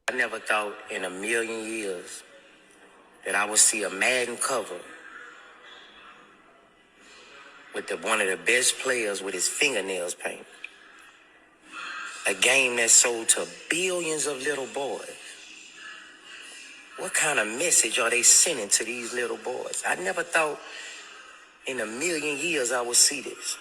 I never thought in a million years that I would see a Madden cover with one of the best players with his fingernails painted. A game that sold to billions of little boys. What kind of message are they sending to these little boys? I never thought in a million years I would see this.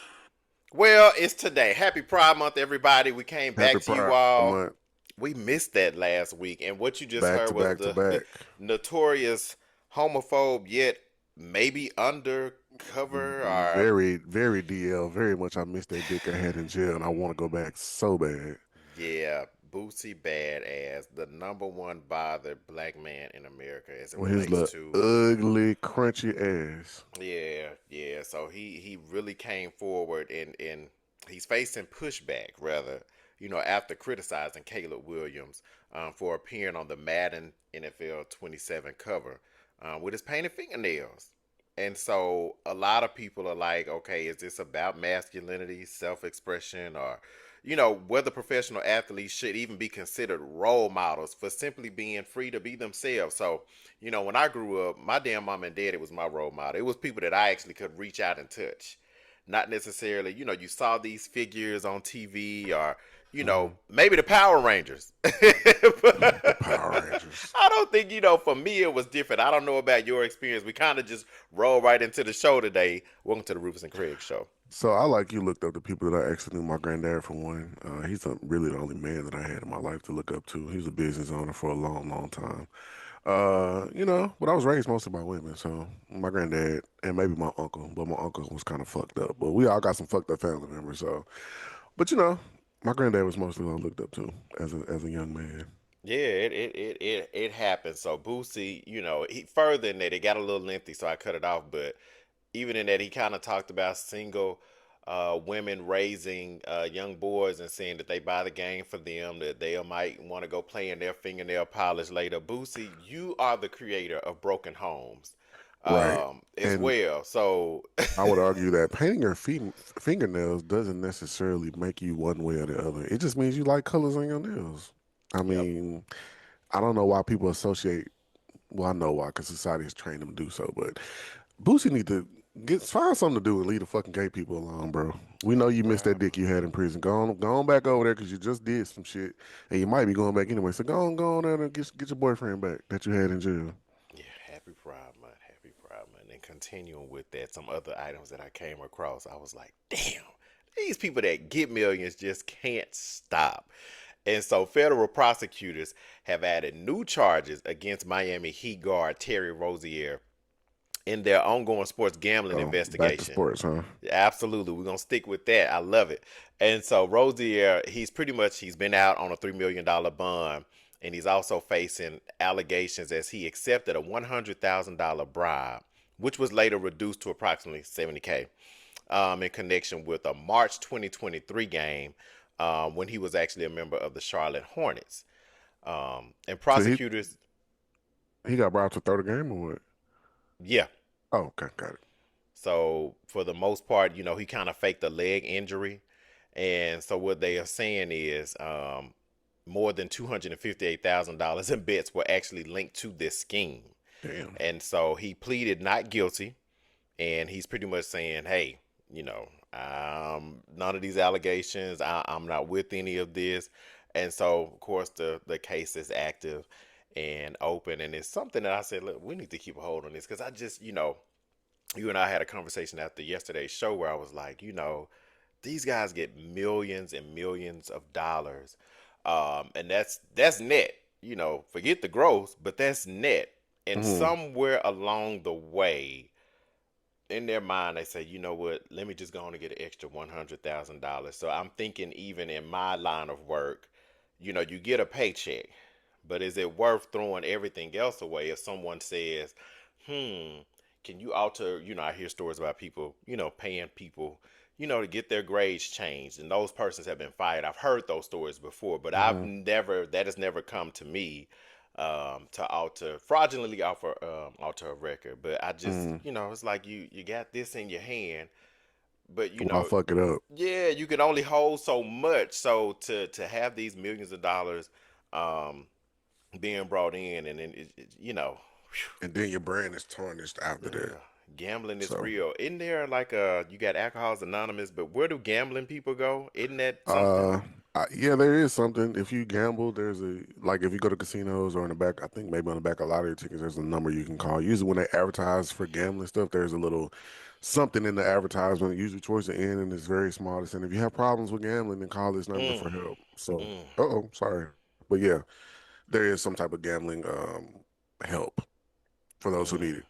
Well, it's today. Happy Pride Month, everybody. We came Happy back to you Pride all. Month. We missed that last week, and what you just Back heard to was back to the back. notorious homophobe, yet maybe undercover or Very, very DL. Very much I missed that dick I had in jail and I want to go back so bad. yeah, Boosie Badass, the number one bothered black man in America as it With his relates little to ugly, crunchy ass. yeah. So he really came forward and he's facing pushback rather, after criticizing Caleb Williams for appearing on the Madden NFL 27 cover with his painted fingernails. And so a lot of people are like, okay, is this about masculinity, self-expression, or whether professional athletes should even be considered role models for simply being free to be themselves. So, when I grew up, my damn mom and daddy was my role model. It was people that I actually could reach out and touch. Not necessarily, you saw these figures on TV or, Mm-hmm. maybe the Power Rangers. The Power Rangers. I don't think, for me it was different. I don't know about your experience. We kind of just roll right into the show today. Welcome to the Rufus and Craig show. So I like you looked up the people that I actually knew. My granddad for one. He's really the only man that I had in my life to look up to. He was a business owner for a long, long time. But I was raised mostly by women. So my granddad and maybe my uncle, but my uncle was kind of fucked up. But we all got some fucked up family members. So, but my granddad was mostly what I looked up to as a young man. Yeah, it happened. So Boosie, he further in that it got a little lengthy, so I cut it off. But even in that, he kind of talked about single women raising young boys and saying that they buy the game for them, that they might want to go play in their fingernail polish later. Boosie, you are the creator of Broken Homes, Right. as And well. So I would argue that painting your fingernails doesn't necessarily make you one way or the other. It just means you like colors on your nails. I yep. mean, I don't know why people associate. Well, I know why, because society has trained them to do so. But Boosie need to find something to do and leave the fucking gay people alone, bro. We know you missed that Well, dick you had in prison. Go on back over there because you just did some shit, and you might be going back anyway. So go on there and get your boyfriend back that you had in jail. yeah, happy Pride Month, happy Pride Month. And continuing with that, some other items that I came across, I was like, damn, these people that get millions just can't stop. And so federal prosecutors have added new charges against Miami Heat guard Terry Rozier in their ongoing sports gambling Oh, back to investigation. sports, huh? Absolutely, we're gonna stick with that. I love it. And so Rozier, he's been out on a $3 million bond, and he's also facing allegations as he accepted a $100,000 bribe, which was later reduced to approximately 70K, in connection with a March 2023 game, when he was actually a member of the Charlotte Hornets. And So prosecutors, he got brought to third game or what? yeah. Oh, okay, got it. So for the most part, he kind of faked a leg injury. And so what they are saying is more than $258,000 in bets were actually linked to this scheme. Damn. And so he pleaded not guilty. And he's pretty much saying, hey, none of these allegations, I'm not with any of this. And so, of course, the case is active and open. And it's something that I said, look, we need to keep a hold on this because I just, you and I had a conversation after yesterday's show where I was like, these guys get millions and millions of dollars, and that's net. Forget the gross, but that's net. And Hmm. somewhere along the way, in their mind, they say, you know what? Let me just go on and get an extra $100,000. So I'm thinking, even in my line of work, you get a paycheck, but is it worth throwing everything else away if someone says, hmm, can you alter, I hear stories about people, paying people, to get their grades changed, and those persons have been fired. I've heard those stories before, but Hmm. that has never come to me, to fraudulently alter a record. But I just, Hmm. it's like you got this in your hand, but Why fuck it up? yeah, you can only hold so much. So to have these millions of dollars, um, being brought in, and then And then your brand is tarnished after that. yeah, gambling is So, real. Isn't there like you got Alcoholics Anonymous, but where do gambling people go? Isn't that something? uh, yeah, there is something. If you gamble, there's a like if you go to casinos or in the back, I think maybe on the back of a lot of your tickets, there's a number you can call. Usually, when they advertise for gambling stuff, there's a little something in the advertisement, usually towards the end, and it's very small. It's saying if you have problems with gambling, then call this number Mm, for help. So, mm, oh, sorry, but yeah, there is some type of gambling help for those who mm. need it.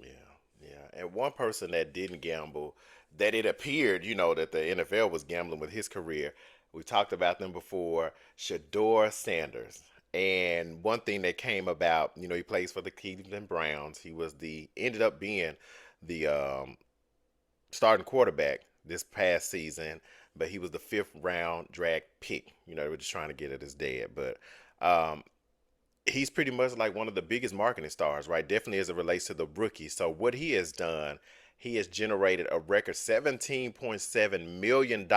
Yeah, yeah. And one person that didn't gamble, that it appeared, that the NFL was gambling with his career. We talked about them before, Shador Sanders. And one thing that came about, he plays for the Cleveland Browns. He was ended up being the starting quarterback this past season, but he was the fifth round draft pick. They were just trying to get at his dad. But um, he's pretty much like one of the biggest marketing stars, right? Definitely as it relates to the rookie. So what he has done, he has generated a record $17.7 million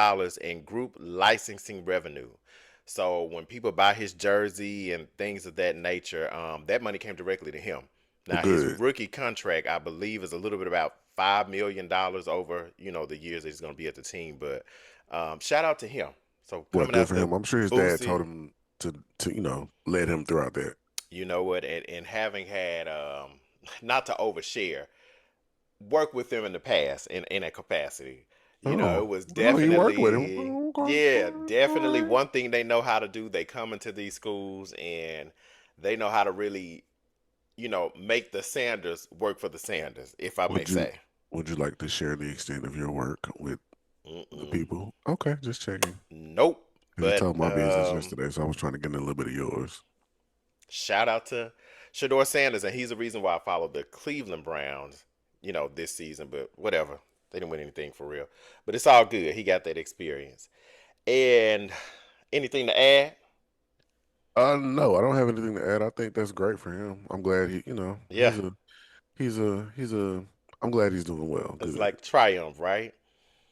in group licensing revenue. So when people buy his jersey and things of that nature, that money came directly to him. Well, Now his good. rookie contract, I believe, is a little bit about $5 million over, the years that he's going to be at the team. But shout out to him. So Well, coming good out for the him. I'm sure his dad told Boosie, him to let him throughout that. you know what, and having had not to overshare, work with them in the past in a capacity. Oh, It was oh, he worked with him. definitely, Oh, okay, yeah, all right, all definitely right. one thing they know how to do. They come into these schools and they know how to really, make the Sanders work for the Sanders, if I may Would you say. would you like to share the extent of your work with the Mm-mm. people? Okay, just checking. Nope. Because you But told my business yesterday, so I was trying to get in a little bit of yours. shout out to Shador Sanders, and he's the reason why I followed the Cleveland Browns, this season. But whatever, they didn't win anything for real. But it's all good. He got that experience. And anything to add? No, I don't have anything to add. I think that's great for him. I'm glad Yeah, he's a I'm glad he's doing well. it's Good. like triumph, right?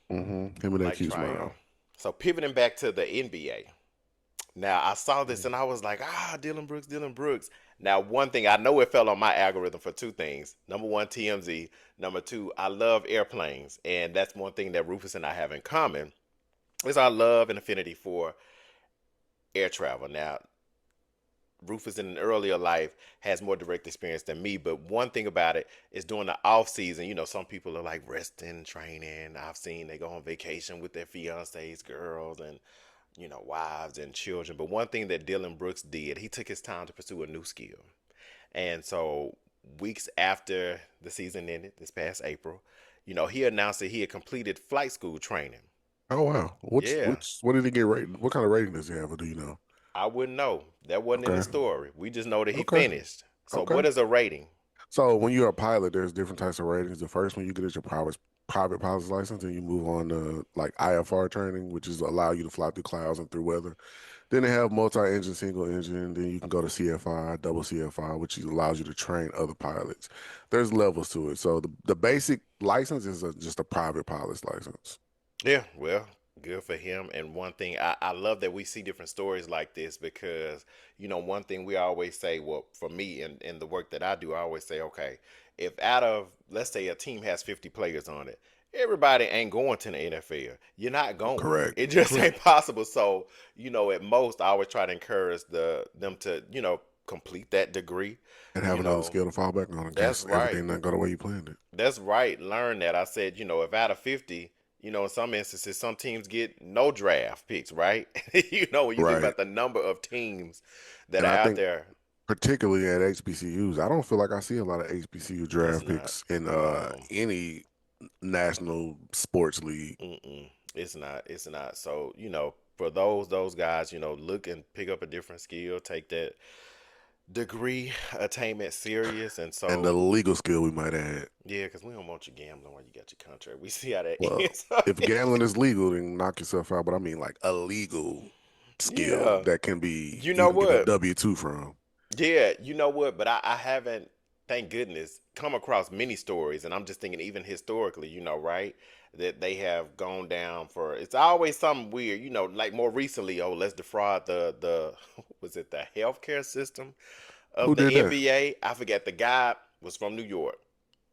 Him and that Like cute triumph. smile. So pivoting back to the NBA. Now I saw this and I was like, Dylan Brooks, Dylan Brooks. Now one thing I know it fell on my algorithm for two things. Number one, TMZ. Number two, I love airplanes, and that's one thing that Rufus and I have in common is our love and affinity for air travel. Now Rufus in an earlier life has more direct experience than me, but one thing about it is during the off season, some people are like resting, training. I've seen they go on vacation with their fiancés, girls, and wives and children. But one thing that Dylan Brooks did, he took his time to pursue a new skill. And so weeks after the season ended this past April, he announced that he had completed flight school training. Oh wow. Yeah, What did he get rated? What kind of rating does he have? Or do you know? I wouldn't know. That wasn't in the Okay. story. We just know that he Okay. finished. So Okay. what is a rating? So when you're a pilot, there's different types of ratings. The first one you get is your private pilot's license, and you move on to like IFR training, which is allow you to fly through clouds and through weather. Then they have multi-engine, single engine. Then you can go to CFI, double CFI, which allows you to train other pilots. There's levels to it. So the basic license is just a private pilot's license. Yeah, well, good for him. And one thing I love that we see different stories like this because, one thing we always say, well, for me and the work that I do, I always say, okay, if out of, let's say a team has 50 players on it, everybody ain't going to the NFL. You're not going. Correct. It just Correct. ain't possible. So, at most, I always try to encourage them to, complete that degree. And have You another know, skill to fall back on in that's case right. everything not go the way you planned it. That's right. Learn that. I said, if out of 50, in some instances, some teams get no draft picks, right? When you think Right. about the number of teams that And are I out think there, particularly at HBCUs, I don't feel like I see a lot of HBCU it's draft not. picks in No. any national sports league. Mm-mm. It's not. It's not. So, for those guys, look and pick up a different skill, take that degree attainment serious. And And the so, legal skill we might add. yeah, because we don't want you gambling while you got your contract. We see how that Well, ends. if gambling is legal, then knock yourself out. But I mean, like a legal skill Yeah. that can be You you know can get a what? W-2 from. Yeah, you know what? But I haven't thank goodness, come across many stories, and I'm just thinking even historically, right, that they have gone down for. It's always something weird, like more recently. Oh, let's defraud the was it the healthcare system of Who the did that? NBA? I forget. The guy was from New York,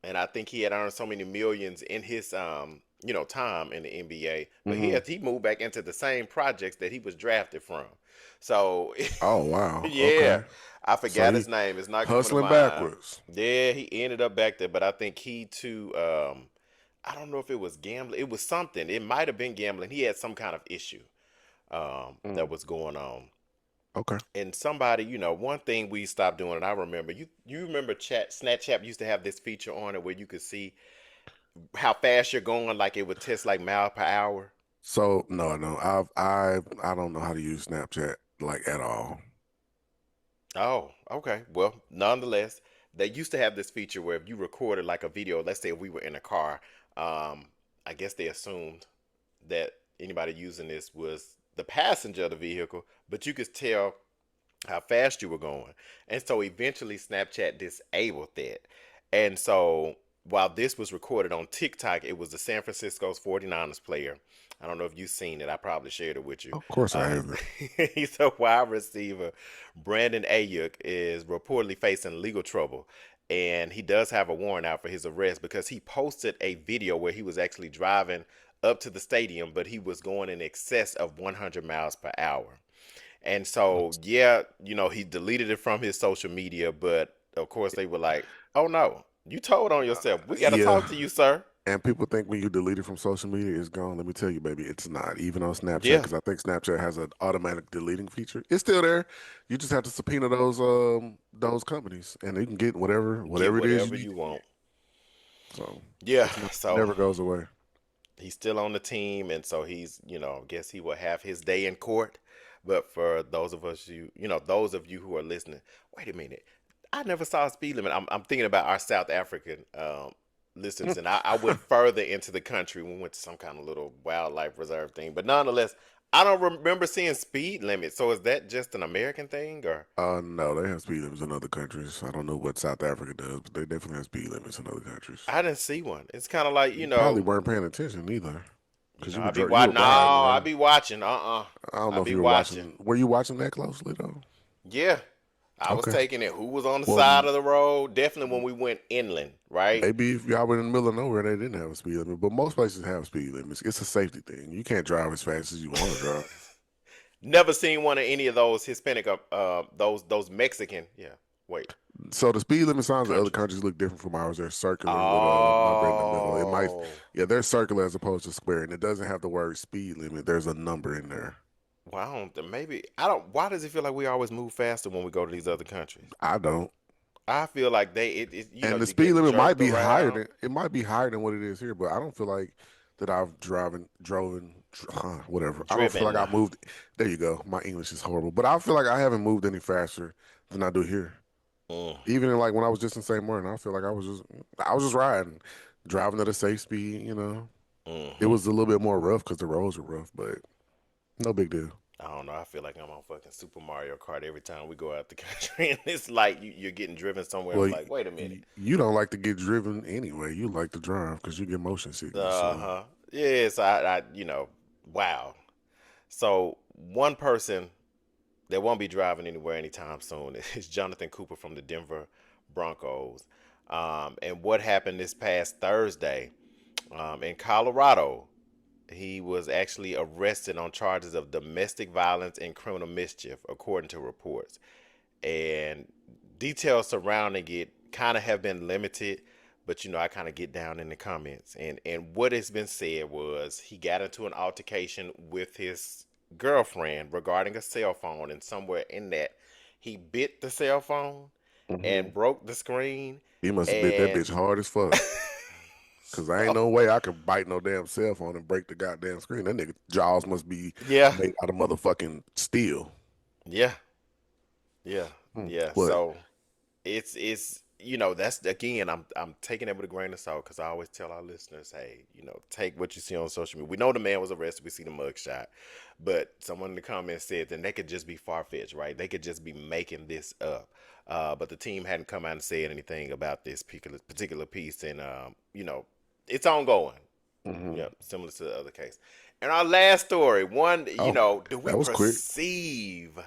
and I think he had earned so many millions in his time in the NBA, but Hmm. he moved back into the same projects that he was drafted from. So Oh wow. yeah, Okay. I So forgot he his name. It's not coming to hustling mind. backwards. Yeah, he ended up back there, but I think he too. I don't know if it was gambling. It was something. It might have been gambling. He had some kind of issue that Mm. was going on. Okay. And somebody, one thing we stopped doing, and I remember you remember Snapchat used to have this feature on it where you could see how fast you're going, like it would test like mile per hour. So no, I don't know how to use Snapchat like at all. Oh, okay. Well, nonetheless, they used to have this feature where if you recorded like a video, let's say if we were in a car, um, I guess they assumed that anybody using this was the passenger of the vehicle, but you could tell how fast you were going. And so eventually Snapchat disabled that. And so while this was recorded on TikTok, it was the San Francisco's 49ers player. I don't know if you've seen it. I probably shared it with you. Of course I He's, haven't. he's a wide receiver. Brandon Ayuk is reportedly facing legal trouble. And he does have a warrant out for his arrest because he posted a video where he was actually driving up to the stadium, but he was going in excess of 100 miles per hour. And so, yeah, he deleted it from his social media, but of course they were like, "Oh no, you told on yourself. We got to Yeah. talk to you, sir." And people think when you delete it from social media, it's gone. Let me tell you, baby, it's not. Even on Snapchat, Yeah, because I think Snapchat has an automatic deleting feature. It's still there. You just have to subpoena those companies, and they can get get whatever it is you whatever need you to get. want. So Yeah, it's not so never goes away. he's still on the team, and so he's, I guess he will have his day in court. But for those of us, those of you who are listening, wait a minute, I never saw a speed limit. I'm thinking about our South African listeners, and I went further into the country. We went to some kind of little wildlife reserve thing, but nonetheless, I don't remember seeing speed limits. So is that just an American thing, or No, they have speed limits in other countries. I don't know what South Africa does, but they definitely have speed limits in other countries. I didn't see one? It's kind of like You probably weren't paying attention either, because I be you were watching. No, riding, I right? be watching. I don't I know if be you were watching. watching. Were you watching that closely though? Yeah, I was Okay. taking it. Who was on the Well, side of the road? Definitely when we went inland, right? maybe if y'all were in the middle of nowhere, they didn't have a speed limit. But most places have speed limits. It's a safety thing. You can't drive as fast as you want to drive. Never seen one of any of those Hispanic, those Mexican. Yeah, wait, So the speed limit signs of other countries. countries look different from ours. They're circular with a number in the middle. It might, Oh, yeah, they're circular as opposed to square, and it doesn't have the word speed limit. There's a number in there. well, maybe I don't. Why does it feel like we always move faster when we go to these other countries? I don't. I feel like And the you're speed getting limit might jerked be higher around, than it might be higher than what it is here, but I don't feel like that I've whatever. I don't feel like driven. I moved. There you go. My English is horrible, but I feel like I haven't moved any faster than I do here. Mm, Even in like when I was just in St. Martin, I feel like I was just riding, driving at a safe speed. It hmm was a little bit more rough because the roads were rough, but no big deal. I don't know. I feel like I'm on fucking Super Mario Kart every time we go out the country, and it's like you're getting driven somewhere. I'm Well, like, wait a minute. you don't like to get driven anyway. You like to drive because you get motion sickness. So Uh-huh. Yes, wow. So one person that won't be driving anywhere anytime soon is Jonathan Cooper from the Denver Broncos. And what happened this past Thursday in Colorado, he was actually arrested on charges of domestic violence and criminal mischief, according to reports. And details surrounding it kind of have been limited, but I kind of get down in the comments, and what has been said was he got into an altercation with his girlfriend regarding a cell phone, and somewhere in that he bit the cell phone hmm and broke the screen. he must have bit that And bitch hard as fuck. Cause I ain't no way I could bite no damn cell phone and break the goddamn screen. That nigga jaws must be yeah, made out of motherfucking steel. yeah, yeah, Hmm. yeah. What? So it's that's again, I'm taking it with a grain of salt because I always tell our listeners, hey, take what you see on social media. We know the man was arrested. We see the mugshot, but someone in the comments said that they could just be far fetched, right? They could just be making this up. But the team hadn't come out and said anything about this particular piece, and it's ongoing. Hmm. Yep, similar to the other case. And our last story, Oh, do we that was quick. perceive?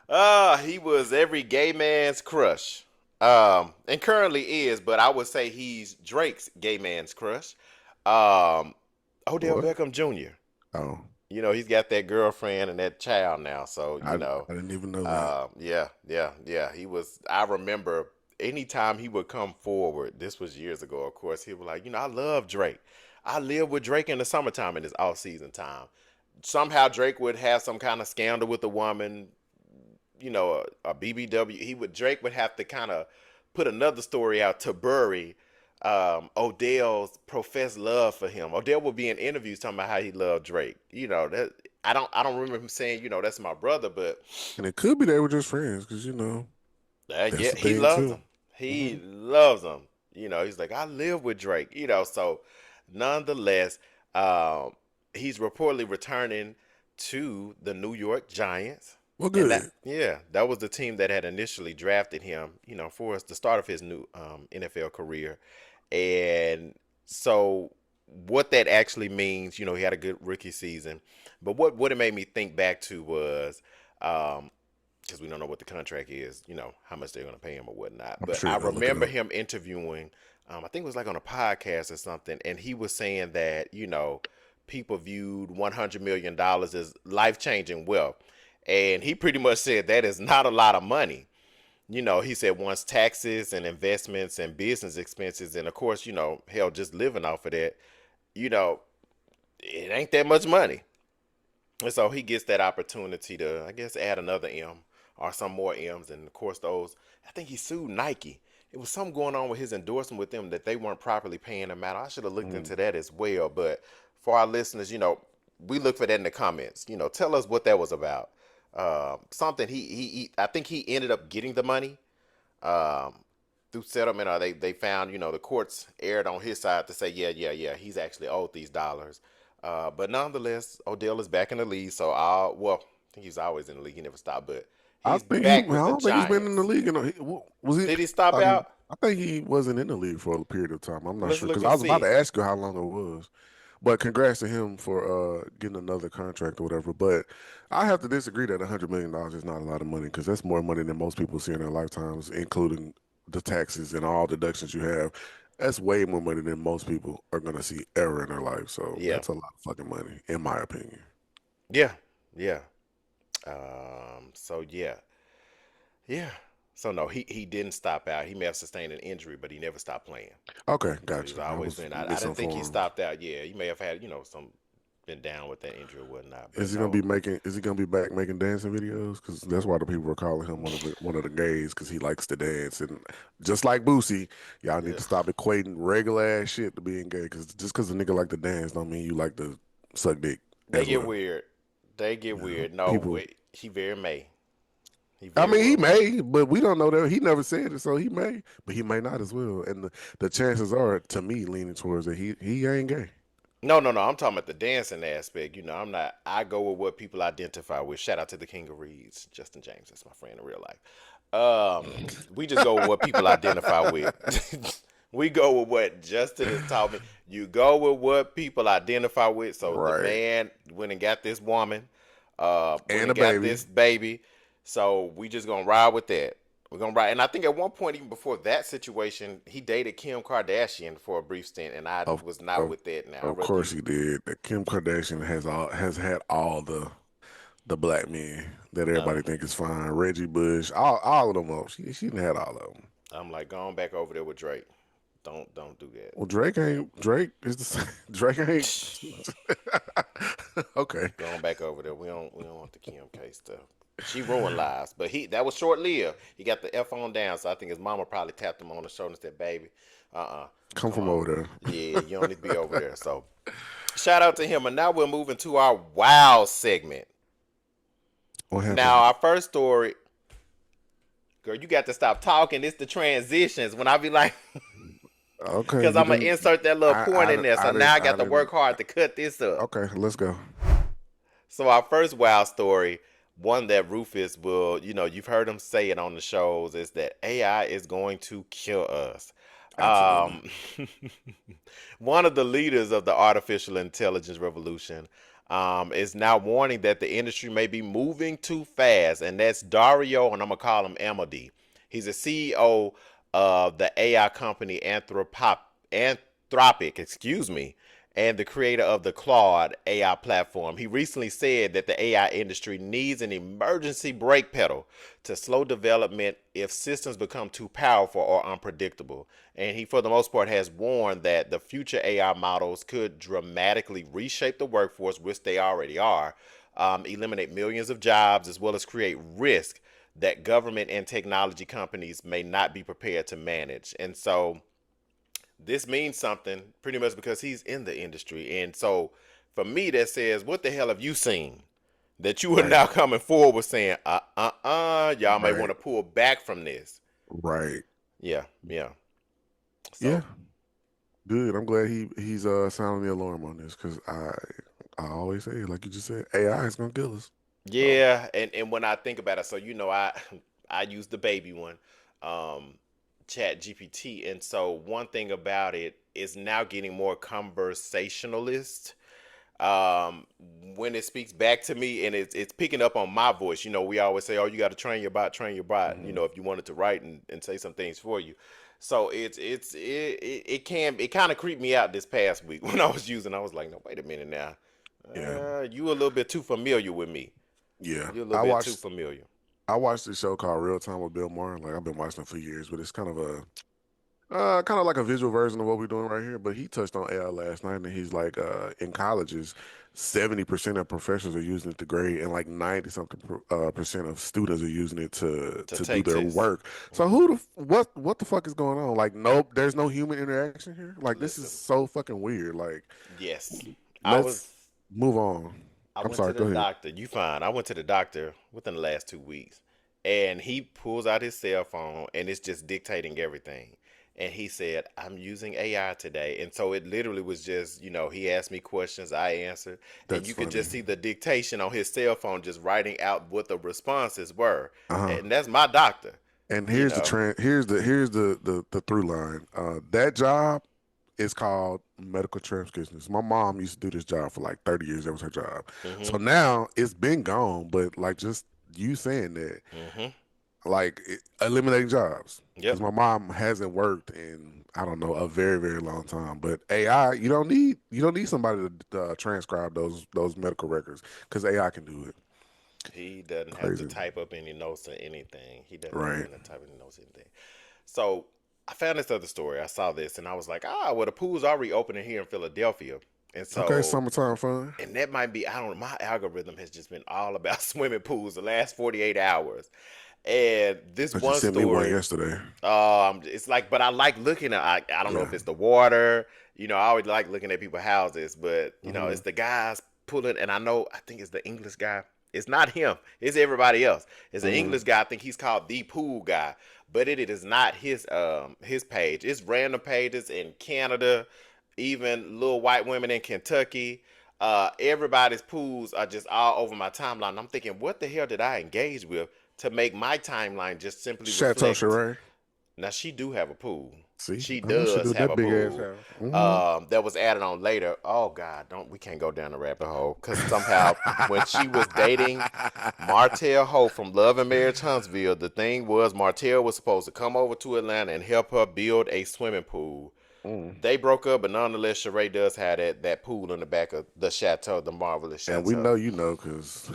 He was every gay man's crush. And currently is, but I would say he's Drake's gay man's crush. Um, Odell What? Beckham Jr. Oh, He's got that girlfriend and that child now. So, I didn't even know that. yeah. I remember anytime he would come forward, this was years ago, of course, he was like, I love Drake. I live with Drake in the summertime in his off season time. Somehow Drake would have some kind of scandal with a woman, a BBW. Drake would have to kind of put another story out to bury Odell's professed love for him. Odell would be in interviews talking about how he loved Drake. That I don't remember him saying, that's my brother, but And it could be they were just friends, because that's yeah, the he thing loves too. him. Hmm. He loves him. He's like, I live with Drake. So nonetheless, he's reportedly returning to the New York Giants. Well, And good. that was the team that had initially drafted him, for the start of his new NFL career. And so what that actually means, he had a good rookie season. But what it made me think back to was because we don't know what the contract is, how much they're going to pay him or whatnot. I'm But sure I you're gonna look it remember up. him interviewing, I think it was like on a podcast or something, and he was saying that, people viewed $100 million as life changing wealth. And he pretty much said that is not a lot of money. He said once taxes and investments and business expenses, and of course, hell, just living off of that, you know, it ain't that much money. And so he gets that opportunity to, I guess, add another M or some more M's. And of course, I think he sued Nike. It was something going on with his endorsement with them that they weren't properly paying him out. I should have looked Mm. into that as well. But for our listeners, we look for that in the comments. Tell us what that was about. Something I think he ended up getting the money um, through settlement, or they found, the courts aired on his side to say, yeah, he's actually owed these dollars. But nonetheless, Odell is back in the league. So I think he's always in the league. He never stopped, but I he's think he. I back with the don't think he's been in the Giants. league. Was he? Did he stop Um, out? I think he wasn't in the league for a period of time. I'm not Let's sure look because and I was about to see. ask you how long it was. But congrats to him for getting another contract or whatever. But I have to disagree that $100 million is not a lot of money because that's more money than most people see in their lifetimes, including the taxes and all deductions you have. That's way more money than most people are gonna see ever in their life. So Yeah, that's a lot of fucking money, in my opinion. yeah, yeah. So yeah. So no, he didn't stop out. He may have sustained an injury, but he never stopped playing. Okay, So he's gotcha. I always was been. I didn't think he misinformed. stopped out. Yeah, he may have had some been down with that injury or whatnot. But Is he gonna be no, making? Is he gonna be back making dancing videos? Because that's why the people are calling him one of the gays because he likes to dance. And just like Boosie, y'all need yeah, to stop equating regular ass shit to being gay. Because just because a nigga like to dance don't mean you like to suck dick they as get well. weird. They get You know, weird. No, people. wait, he very may. He I very mean, he well may. may, but we don't know that. He never said it, so he may, but he may not as well. And the chances are, to me, leaning towards that he ain't gay. No. I'm talking about the dancing aspect. I'm not. I go with what people identify with. Shout out to the King of Reeds, Justin James. That's my friend in real life. We just go with what people identify with. We go with what Justin has taught me. You go with what people identify with. So the Right. man went and got this woman, went And and a got baby. this baby. So we just gonna ride with that. We're gonna ride. And I think at one point, even before that situation, he dated Kim Kardashian for a brief stint, and I Of was not of with that. Now, of whether course you he did. That Kim Kardashian has had all the black men that no, everybody think is fine. Reggie Bush, all of them up. She done had all of them. I'm like going back over there with Drake. Don't do Well, Drake is the same. Drake ain't that. okay. Going back over there. We don't want the Kim K stuff. She ruined lives, but that was short lived. He got the F on down, so I think his mama probably tapped him on the shoulder and said, "Baby, Come come from on, over there. yeah, you don't need to be over there." So shout out to him, and now we're moving to our wow segment. What Now happened? our first story, Girl, you got to stop talking. It's the transitions. When I be like, Okay, because you I'm gonna didn't. insert that little point in there. So now I I got to work didn't. hard to cut this up. Okay, let's go. So our first wild story, one that Rufus will, you've heard him say it on the shows, is that AI is going to kill us. Absolutely. Um, one of the leaders of the artificial intelligence revolution is now warning that the industry may be moving too fast, and that's Dario, and I'm gonna call him Amody. He's a CEO of the AI company Anthropic, excuse me, and the creator of the Claude AI platform. He recently said that the AI industry needs an emergency brake pedal to slow development if systems become too powerful or unpredictable. And he, for the most part, has warned that the future AI models could dramatically reshape the workforce, which they already are, eliminate millions of jobs, as well as create risk that government and technology companies may not be prepared to manage. And so this means something pretty much because he's in the industry. And so for me, that says, what the hell have you seen that you are Right, now coming forward saying, y'all may want right, to pull back from this? right. Yeah, yeah. Yeah, So, good. I'm glad he's sounding the alarm on this because I always say, like you just said, AI is gonna kill us. So yeah. And when I think about it, so, I use the baby one, um, Chat GPT. And so one thing about it is now getting more conversationalist um when it speaks back to me, and it's picking up on my voice. We always say, oh, you got to train your bot, hmm if you wanted to write and say some things for you. So it kind of creeped me out this past week when I was using. I was like, no, wait a minute now, yeah, you a little bit too familiar with me. yeah. You're a little bit too familiar. I watched this show called Real Time with Bill Maher. Like I've been watching it for years, but it's kind of a kind of like a visual version of what we're doing right here. But he touched on AI last night, and he's like, in colleges, 70% of professors are using it to grade, and like 90 something percent of students are using it To to do take their tests. work. So Hmm. what the fuck is going on? Like, nope, there's no human interaction here. Like, this is Listen, so fucking weird. Like, yes, I was. let's move on. I I'm went to sorry. the Go ahead. doctor. You fine. I went to the doctor within the last 2 weeks, and he pulls out his cell phone, and it's just dictating everything. And he said, "I'm using AI today," and so it literally was just, he asked me questions, I answered, and That's you could funny. just see the dictation on his cell phone, just writing out what the responses were. Uh-huh. And that's my doctor, And you here's know. here's the through line. That job is called medical transcriptionist. My mom used to do this job for like 30 years. That was her job. Mhm. So now it's been gone, but like just you saying that, Mhm. like eliminating jobs. Because Yep. my mom hasn't worked in I don't know a very very long time. But AI, you don't need somebody to transcribe those medical records because AI can do it. He doesn't have to Crazy, type up any notes or anything. He doesn't have right? to type any notes or anything. So I found this other story. I saw this and I was like, well, the pool's already opening here in Philadelphia. And Okay, so, summertime fun. and that might be, I don't know, my algorithm has just been all about swimming pools the last 48 hours. And this But you one sent me one story, yesterday. it's like, but I like looking at, I don't know Yeah. if it's the water, I always like looking at people's houses, but, hmm it's the guys pulling, and I think it's the English guy. It's not him. It's everybody else. It's an hmm English guy. I think he's called the Pool Guy, but it is not his page. It's random pages in Canada, even little white women in Kentucky. Everybody's pools are just all over my timeline. I'm thinking, what the hell did I engage with to make my timeline just simply Chateau reflect? Charay. Now she do have a pool. See, She I know she does do have that a big ass pool. house. That was added on later. Oh God, don't we can't go down the rabbit hole because somehow when she was dating Martell Hope from Love and Marriage Huntsville, the thing was Martell was supposed to come over to Atlanta and help her build a swimming pool. Mm. They broke up, but nonetheless, Sheree does have that pool in the back of the chateau, the marvelous And we chateau. know you know because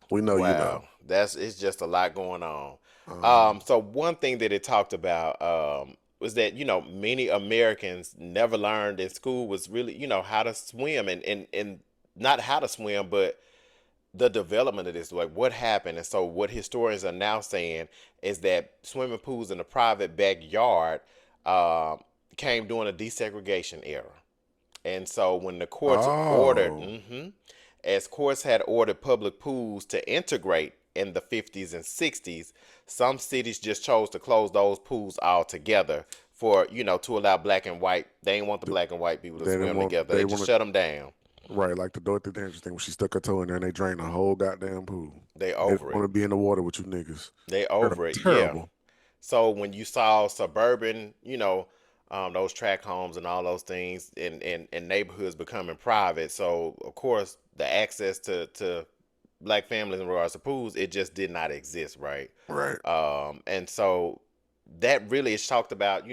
we know you know. Wow, it's just a lot going on. Um, So one thing that it talked about was that many Americans never learned in school was really how to swim and not how to swim, but the development of this, like what happened. And so what historians are now saying is that swimming pools in a private backyard um, came during a desegregation era. And so when the courts ordered, oh, as courts had ordered public pools to integrate in the 50s and 60s, some cities just chose to close those pools altogether for, to allow black and white. They didn't want the black and white people to They didn't swim want. together. They They just wanted shut them down. right, like the Dorothy Dandridge thing when she stuck her toe in there and they drained the whole goddamn pool. They They didn't over it. want to be in the water with you niggas. They over it. Yeah. Terrible. So when you saw suburban, those tract homes and all those things and neighborhoods becoming private, so of course the access to black families in regards to pools, it just did not exist, right? Right. And so that really is talked about,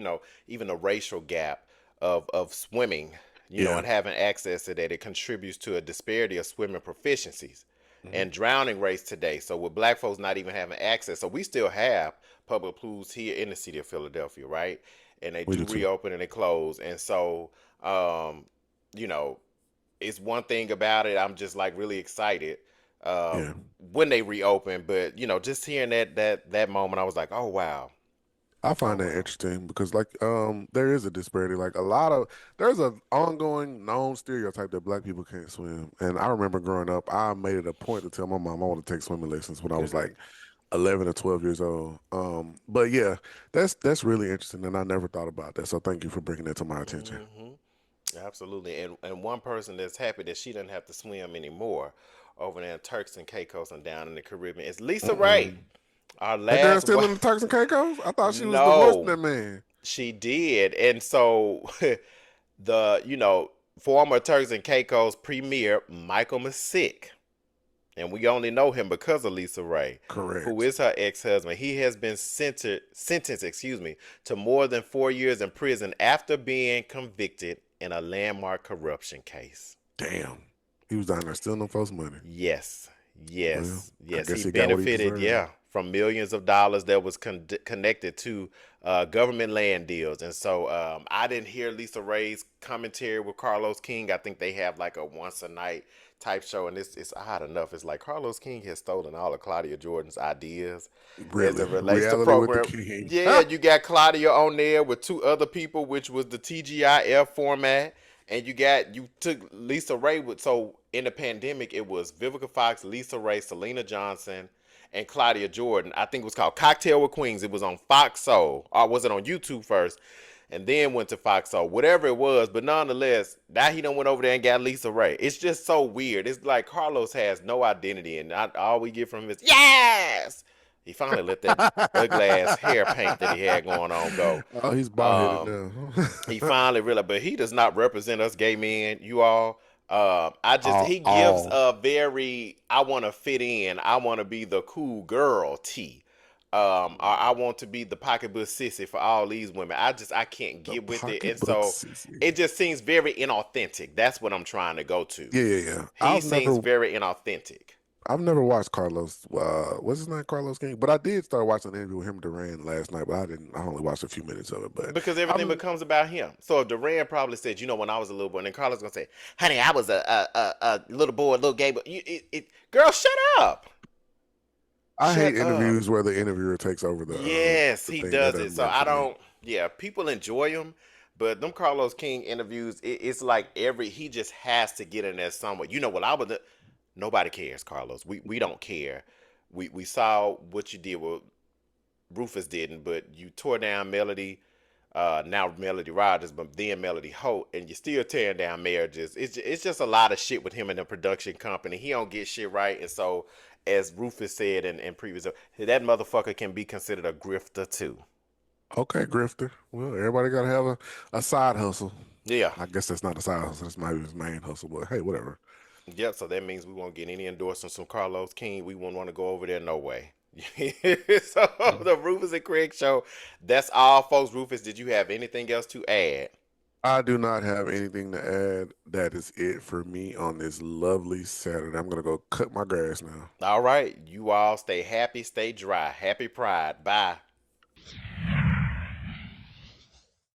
even the racial gap of swimming, Yeah. and having access to that. It contributes to a disparity of swimming proficiencies and drowning rates today. So with black folks not even having access, so we still have public pools here in the city of Philadelphia, right? And they We do do too. reopen and they close. And so, you know, it's one thing about it. I'm just like really excited Yeah. when they reopen. But just hearing that moment, I was like, oh wow, I find oh that wow. interesting because there is a disparity. Like there's an ongoing known stereotype that black people can't swim. And I remember growing up, I made it a point to tell my mom I want to take swimming lessons when I was like Good. 11 or 12 years old. But yeah, that's really interesting and I never thought about that. So thank you for bringing that to my attention. Hmm. Absolutely. And one person that's happy that she doesn't have to swim anymore over there in Turks and Caicos and down in the Caribbean is Lisa Ray, Mm-mm. our That girl last still one. in the Turks and Caicos? I thought she was divorcing No, that man. she did. And so the, former Turks and Caicos premier, Michael Masick, and we only know him because of Lisa Ray, who Correct. is her ex-husband. He has been sentenced, to more than 4 years in prison after being convicted in a landmark corruption case. Damn. He was down there stealing them folks' money. Yes, Well, yes, I yes. He guess he got what he benefited, deserved. yeah, from millions of dollars that was connected to government land deals. And so I didn't hear Lisa Ray's commentary with Carlos King. I think they have like a once a night type show, and it's odd enough. It's like Carlos King has stolen all of Claudia Jordan's ideas as Really. it relates to Reality with the program. king. Yeah, you got Claudia on there with two other people, which was the TGIF format, and you took Lisa Ray with. So in the pandemic, it was Vivica Fox, Lisa Ray, Selena Johnson, and Claudia Jordan. I think it was called Cocktail with Queens. It was on Fox Soul, or was it on YouTube first? And then went to Fox Soul, whatever it was. But nonetheless, now he done went over there and got Lisa Ray. It's just so weird. It's like Carlos has no identity, and all we get from him is yes. He finally let that ugly ass hair paint that he had going on go. Oh, he's bald headed Um, now. he finally realized, but he does not represent us gay men, you all. He gives All. a very, I want to fit in, I want to be the cool girl T. Or I want to be the pocketbook sissy for all these women. I can't The get with it. And pocketbook so sissy. it just seems very inauthentic. That's what I'm trying to go to. Yeah, yeah, yeah. He seems very inauthentic. I've never watched Carlos. What's his name? Carlos King. But I did start watching an interview with him and Duran last night. But I didn't. I only watched a few minutes of it. But Because everything I'm. becomes about him. So if Duran probably said, when I was a little boy, and then Carlos gonna say, "Honey, I was a little boy, a little gay," but girl, shut up, I hate shut up. interviews where the interviewer takes over Yes, the he thing. That does it. doesn't So work I for me. don't. Yeah, people enjoy him, but them Carlos King interviews, it's like he just has to get in there somewhere. You know what I would. Nobody cares, Carlos. We don't care. We saw what you did. Well, Rufus didn't, but you tore down Melody. Now Melody Rogers, but then Melody Holt, and you're still tearing down marriages. It's just a lot of shit with him in the production company. He don't get shit right, and so as Rufus said in previous, that motherfucker can be considered a grifter too. Okay, Grifter. Well, everybody got to have a side hustle. Yeah. I guess that's not a side hustle. That's maybe his main hustle. But hey, whatever. Yep. So that means we won't get any endorsements from Carlos King. We won't want to go over there. No way. So the Rufus and Craig show. That's all, folks. Rufus, did you have anything else to add? I do not have anything to add. That is it for me on this lovely Saturday. I'm gonna go cut my grass now. All right. You all stay happy, stay dry. Happy Pride. Bye.